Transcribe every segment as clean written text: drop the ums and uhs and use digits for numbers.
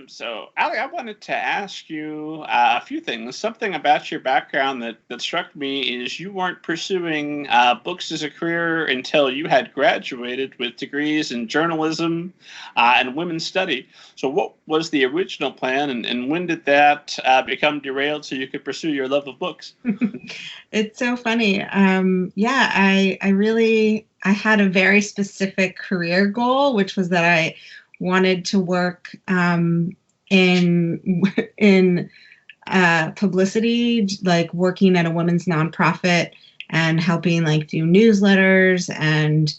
So, Alli, I wanted to ask you a few things. Something about your background that struck me is you weren't pursuing books as a career until you had graduated with degrees in journalism and women's study. So, what was the original plan, and when did that become derailed so you could pursue your love of books? It's so funny. Yeah, I had a very specific career goal, which was that I wanted to work in publicity, like working at a women's nonprofit and helping like do newsletters and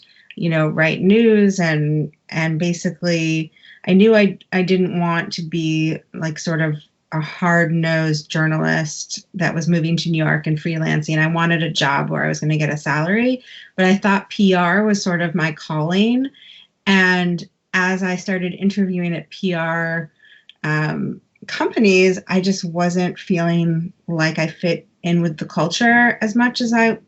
write news and basically I knew I didn't want to be like sort of a hard-nosed journalist that was moving to New York and freelancing. I wanted a job where I was going to get a salary, but I thought PR was sort of my calling. And as I started interviewing at PR companies, I just wasn't feeling like I fit in with the culture as much as I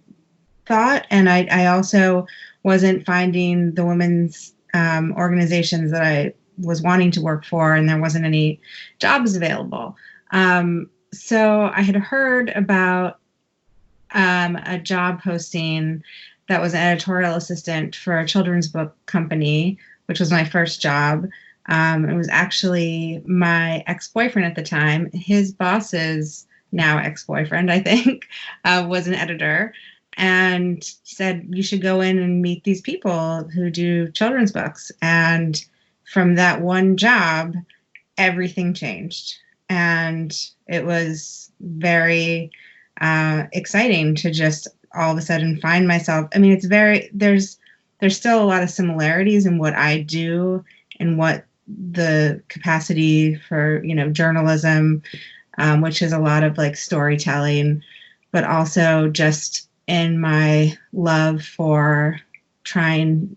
thought. And I also wasn't finding the women's organizations that I was wanting to work for, and there wasn't any jobs available. So I had heard about a job posting that was an editorial assistant for a children's book company, which was my first job. It was actually my ex-boyfriend at the time. His boss's now ex-boyfriend, I think, was an editor and said, you should go in and meet these people who do children's books. And from that one job, everything changed. And it was very exciting to just all of a sudden find myself. I mean, there's still a lot of similarities in what I do and what the capacity for, journalism, which is a lot of like storytelling, but also just in my love for trying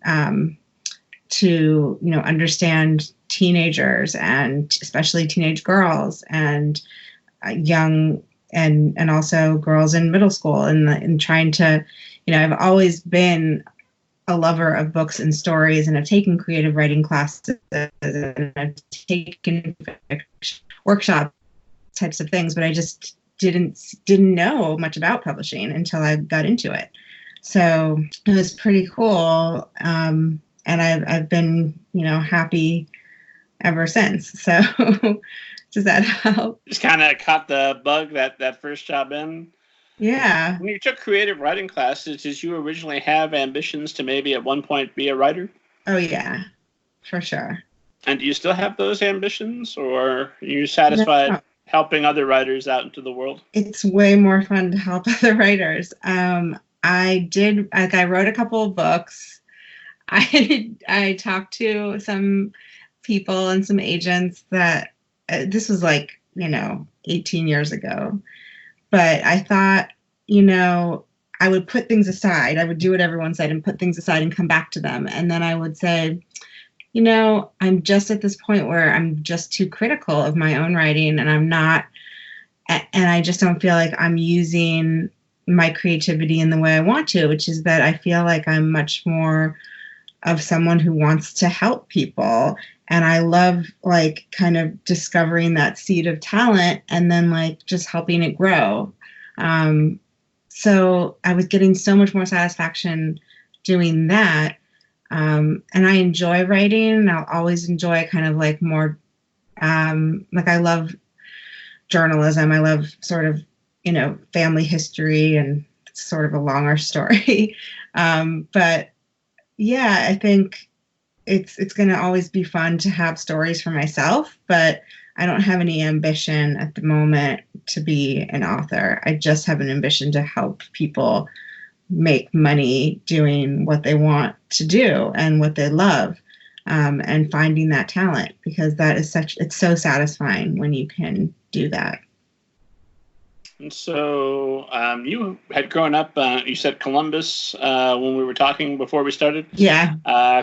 to, understand teenagers and especially teenage girls and young and also girls in middle school and trying to, I've always been a lover of books and stories, and I've taken creative writing classes and I've taken workshop types of things, but I just didn't know much about publishing until I got into it. So it was pretty cool. And I've been, happy ever since. So does that help? Just kind of caught the bug that first job in. Yeah. When you took creative writing classes, did you originally have ambitions to maybe at one point be a writer? Oh, yeah, for sure. And do you still have those ambitions, or are you satisfied helping other writers out into the world? It's way more fun to help other writers. I wrote a couple of books. I talked to some people and some agents that this was like, 18 years ago. But I thought, I would put things aside. I would do what everyone said and put things aside and come back to them. And then I would say, I'm just at this point where I'm just too critical of my own writing, and I just don't feel like I'm using my creativity in the way I want to, which is that I feel like I'm much more of someone who wants to help people. And I love like kind of discovering that seed of talent and then like just helping it grow. So I was getting so much more satisfaction doing that. And I enjoy writing, and I'll always enjoy kind of like more, like I love journalism. I love sort of, family history, and it's sort of a longer story. But yeah, I think it's going to always be fun to have stories for myself, but I don't have any ambition at the moment to be an author. I just have an ambition to help people make money doing what they want to do and what they love, and finding that talent, because it's so satisfying when you can do that. And so you had grown up, you said Columbus when we were talking before we started? Yeah.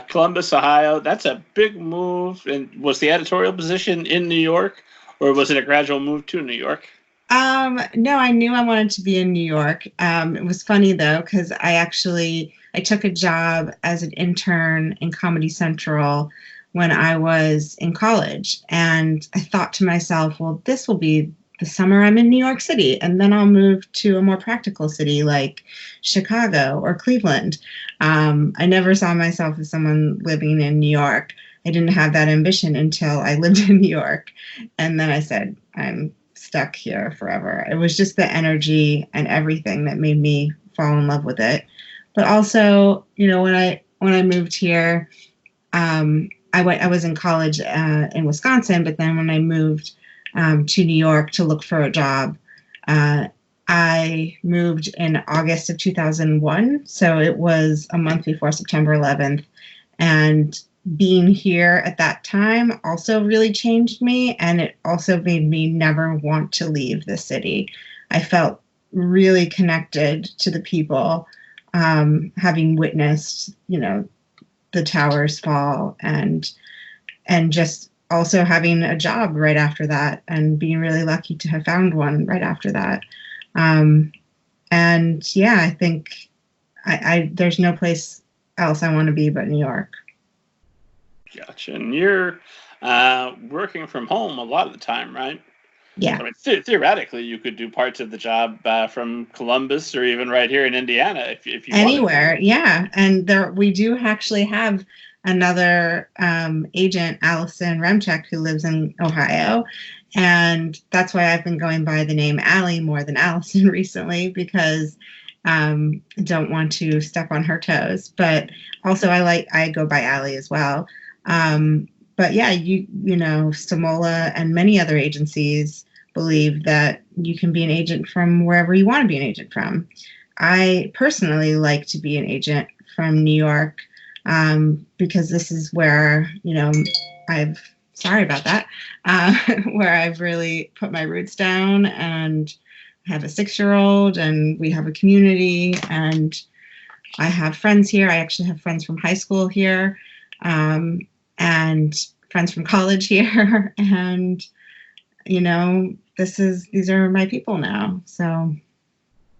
Columbus, Ohio, that's a big move. And was the editorial position in New York, or was it a gradual move to New York? No, I knew I wanted to be in New York. It was funny, though, because I took a job as an intern in Comedy Central when I was in college. And I thought to myself, well, this will be the summer I'm in New York City, and then I'll move to a more practical city like Chicago or Cleveland. I never saw myself as someone living in New York. I didn't have that ambition until I lived in New York. And then I said, I'm stuck here forever. It was just the energy and everything that made me fall in love with it. But also, you know, when I moved here, I was in college in Wisconsin, but then when I moved to New York to look for a job, I moved in August of 2001. So it was a month before September 11th. And being here at that time also really changed me. And it also made me never want to leave the city. I felt really connected to the people, having witnessed, you know, the towers fall, and just also having a job right after that, and being really lucky to have found one right after that. And yeah, I think I there's no place else I want to be but New York. Gotcha. And you're working from home a lot of the time, right? Yeah. I mean, theoretically, you could do parts of the job from Columbus or even right here in Indiana if you anywhere. wanted to. Yeah. And we do actually have another agent, Allison Remchek, who lives in Ohio. And that's why I've been going by the name Alli more than Allison recently, because I don't want to step on her toes. But also I go by Alli as well. But yeah, you know, Stamola and many other agencies believe that you can be an agent from wherever you want to be an agent from. I personally like to be an agent from New York, because this is where, you know, sorry about that, where I've really put my roots down, and have a 6-year-old, and we have a community, and I have friends here. I actually have friends from high school here, and friends from college here. And, you know, these are my people now. So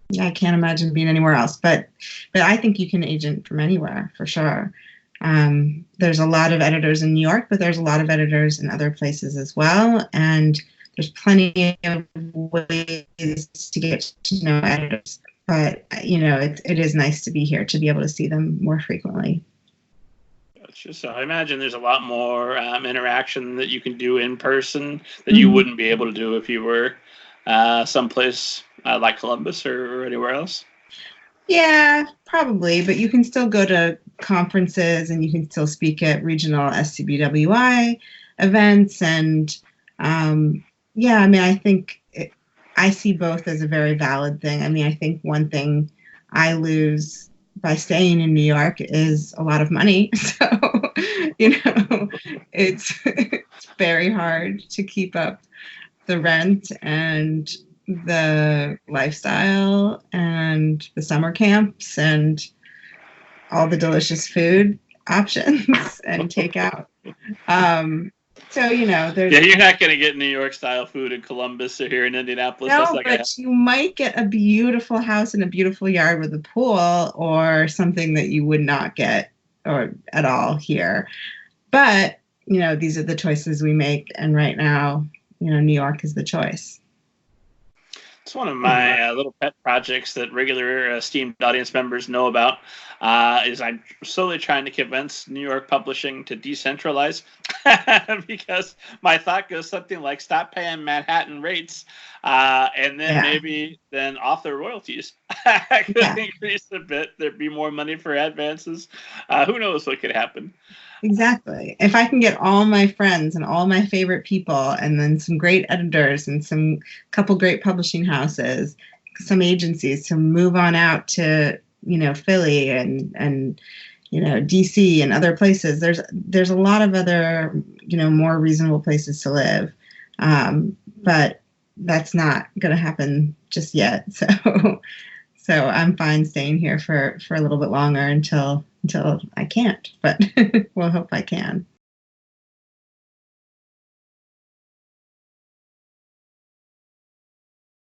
yeah, I can't imagine being anywhere else, but I think you can agent from anywhere for sure. There's a lot of editors in New York, but there's a lot of editors in other places as well. And there's plenty of ways to get to know editors, but you know, it is nice to be here to be able to see them more frequently. So I imagine there's a lot more interaction that you can do in person that you wouldn't be able to do if you were someplace like Columbus or anywhere else. Yeah, probably, but you can still go to conferences, and you can still speak at regional SCBWI events. And yeah, I mean, I think I see both as a very valid thing. I mean, I think one thing I lose by staying in New York is a lot of money. So, you know, it's very hard to keep up the rent and the lifestyle and the summer camps and all the delicious food options and takeout. So, you know, you're not going to get New York style food in Columbus or here in Indianapolis. No, but you might get a beautiful house and a beautiful yard with a pool, or something that you would not get or at all here. But, you know, these are the choices we make. And right now, you know, New York is the choice. It's one of my little pet projects that regular esteemed audience members know about. Is I'm slowly trying to convince New York publishing to decentralize, because my thought goes something like stop paying Manhattan rates, and then maybe then off their royalties could increase a bit. There'd be more money for advances. Who knows what could happen? Exactly. If I can get all my friends and all my favorite people, and then some great editors and some couple great publishing houses, some agencies to move on out to, you know, Philly and you know, DC and other places. There's a lot of other, you know, more reasonable places to live, but that's not going to happen just yet. So I'm fine staying here for a little bit longer until I can't, but we'll hope I can.